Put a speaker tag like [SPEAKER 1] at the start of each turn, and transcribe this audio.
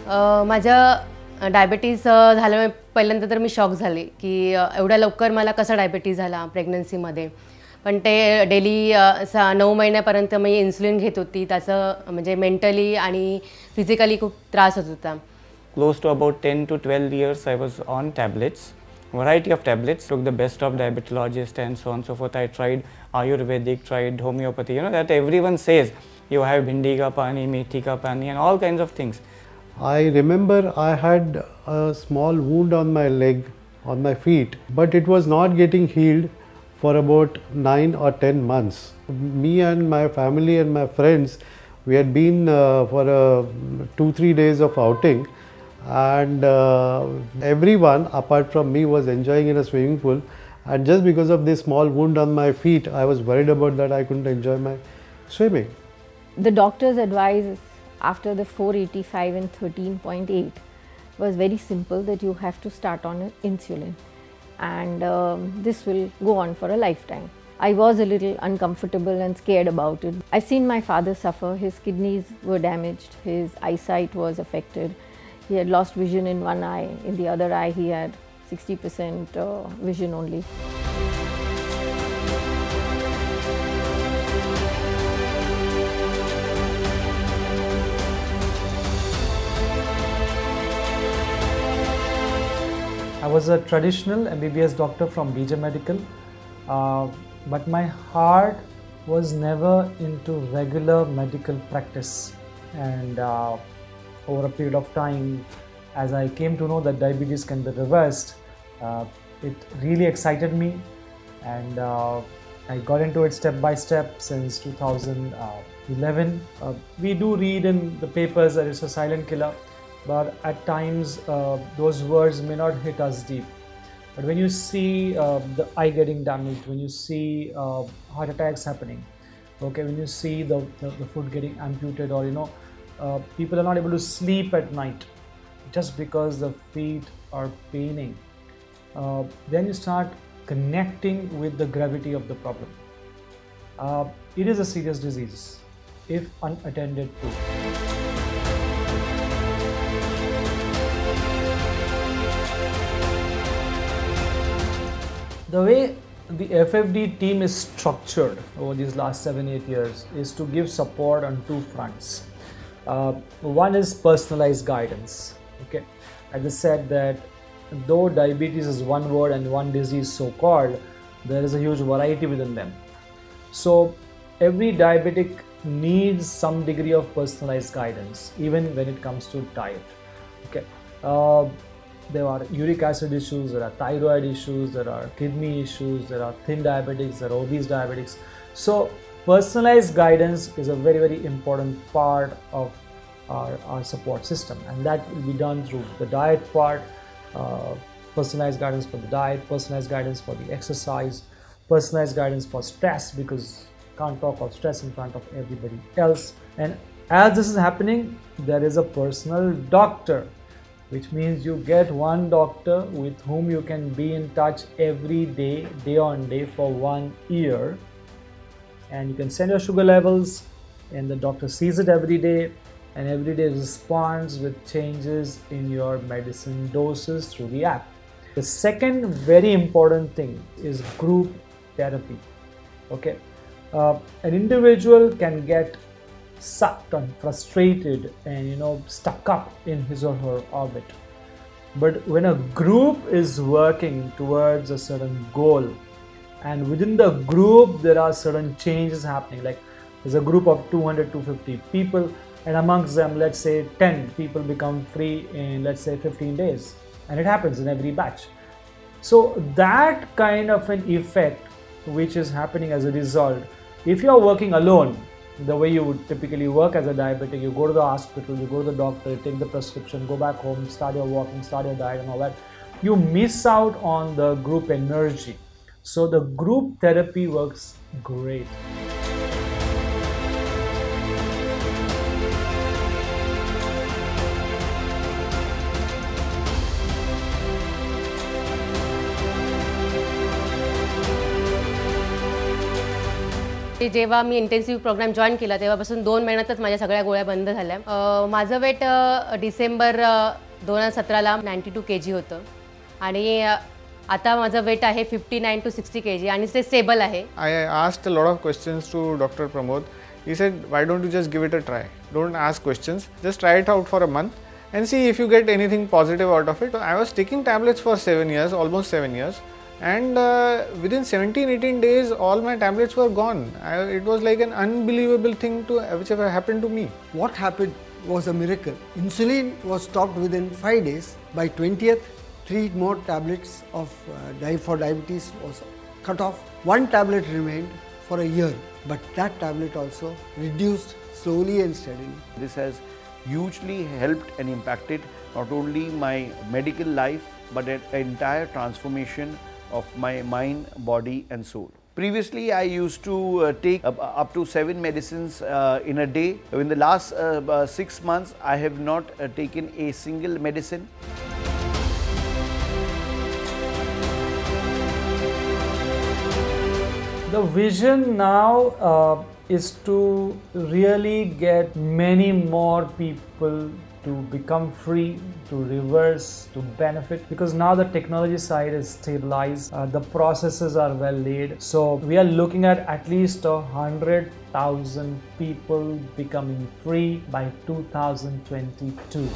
[SPEAKER 1] माझं डायबिटीज झाल्यामुळे पहिल्यांदा तर मी शॉक झाले की एवढ्या लवकर मला कसा डायबिटीज झाला प्रेग्नन्सीमध्ये. पण ते डेली 9 महिन्यापर्यंत मी इन्सुलिन घेत होती. त्याचं म्हणजे मेंटली आणि फिजिकली खूप त्रास होत होता.
[SPEAKER 2] Close to about 10 to 12 years I was on tablets, variety of tablets, took the best of diabetologists and so on and so forth. I tried Ayurvedic, tried homeopathy, that everyone says you have bhindi ka pani, methi ka pani and all kinds of things.
[SPEAKER 3] I remember I had a small wound on my leg, on my feet, but it was not getting healed for about 9 or 10 months. Me and my family and my friends, we had been for 2-3 days of outing, and everyone apart from me was enjoying in a swimming pool, and just because of this small wound on my feet, I was worried about that I couldn't enjoy my swimming.
[SPEAKER 4] The doctor's advice after the 485 and 13.8 was very simple, that you have to start on insulin, and this will go on for a lifetime. I was a little uncomfortable and scared about it. I've seen my father suffer. His kidneys were damaged, his eyesight was affected. He had lost vision in one eye, in the other eye he had 60% vision only.
[SPEAKER 5] I was a traditional MBBS doctor from BJ Medical, but my heart was never into regular medical practice, and over a period of time, as I came to know that diabetes can be reversed, it really excited me, and I got into it step by step since 2011. We do read in the papers that it's a silent killer, but at times those words may not hit us deep. But when you see the eye getting damaged, when you see heart attacks happening, okay, when you see the foot getting amputated, or people are not able to sleep at night just because the feet are paining, then you start connecting with the gravity of the problem. It is a serious disease if unattended to. The way the FFD team is structured over these last 7-8 years is to give support on two fronts. One is personalized guidance. Okay, I just said that though diabetes is one word and one disease so called, there is a huge variety within them. So every diabetic needs some degree of personalized guidance, even when it comes to diet. Okay, there are uric acid issues, there are thyroid issues, there are kidney issues, there are thin diabetics, there are obese diabetics. So personalized guidance is a very, very important part of our support system, and that will be done through the diet part, personalized guidance for the diet, personalized guidance for the exercise, personalized guidance for stress, because can't talk of stress in front of everybody else. And as this is happening, there is a personal doctor, which means you get one doctor with whom you can be in touch every day, day on day for 1 year, and you can send your sugar levels, and the doctor sees it every day, and every day responds with changes in your medicine doses through the app. The second very important thing is group therapy. Okay, an individual can get sucked and frustrated and stuck up in his or her orbit, but when a group is working towards a certain goal, and within the group there are certain changes happening, like there's a group of 200-250 people, and amongst them, let's say 10 people become free in, let's say, 15 days, and it happens in every batch. So that kind of an effect which is happening as a result, if you are working alone, the way you would typically work as a diabetic, you go to the hospital, you go to the doctor, you take the prescription, go back home, start your walking, start your diet and all that, you miss out on the group energy. So the group therapy works great.
[SPEAKER 1] शेवटी जेव्हा मी intensive programme join केला तेव्हापासून 2 महिन्यातच माझ्या सगळ्या गोळ्या बंद झाल्या. माझं वेट डिसेंबर 2017ला 92 kg होतं आणि आता माझं वेट आहे 59 to 60 kg आणि ते स्टेबल आहे.
[SPEAKER 6] I asked a lot of questions to Dr. Pramod. He said, why don't you just give it a try? Don't ask questions, just try it out for a month and see if you get anything positive out of it. I was taking tablets for 7 years, almost 7 years, and within 17-18 days all my tablets were gone. It was like an unbelievable thing which ever happened to me.
[SPEAKER 7] What happened was a miracle. Insulin was stopped within 5 days. By 20th, 3 more tablets of for diabetes was cut off. 1 tablet remained for a year, but that tablet also reduced slowly and steadily.
[SPEAKER 8] This has hugely helped and impacted not only my medical life but an entire transformation of my mind, body and soul. Previously, I used to take up to 7 medicines in a day. In the last 6 months, I have not taken a single medicine.
[SPEAKER 5] The vision now is to really get many more people to become free, to reverse, to benefit, because now the technology side is stabilized, the processes are well laid. So we are looking at least 100,000 people becoming free by 2022.